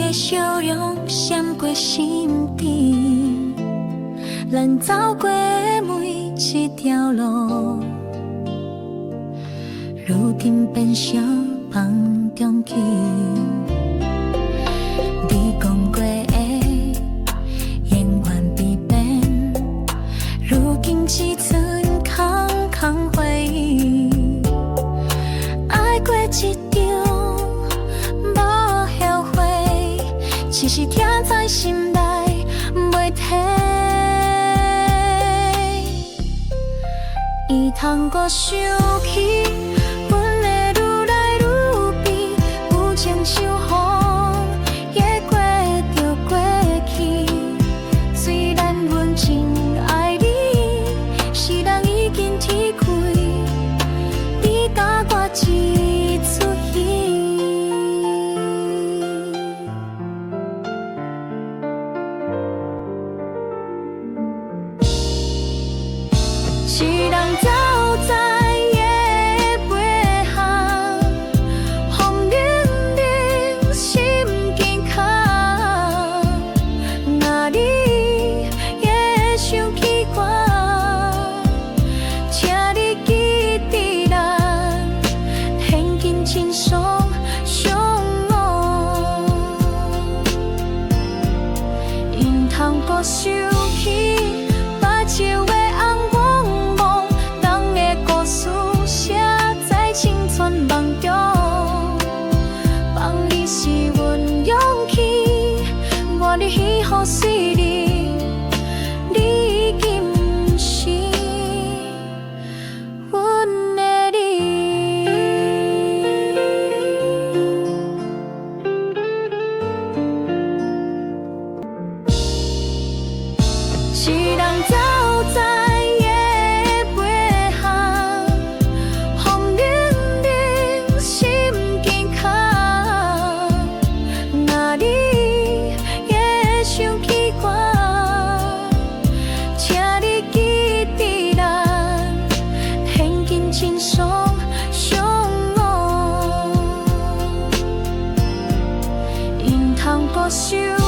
的笑容闪过心底，咱走过的每一条路，如今变成梦中去。你讲过的永远不变，如今只剩空空回忆。爱过一场，无后悔，只是痛在心内袂停。伊通搁想起，阮会愈来愈变，有情受风也过着过去。虽然阮真爱你，世人已经天开，你甲我一出戏。一人走在夜背后，风冷冷，心健康。若你也想起我，请你记得咱天经真相相爱。因通搁想起，把酒的红蒙蒙，人的故事写在青春梦中。放你是阮勇气，我的喜好随你，你已经不是阮的你。一人走在夜背后，风冷冷，心健康。若你也想起我，请你记得咱天经真相相爱。因通搁想。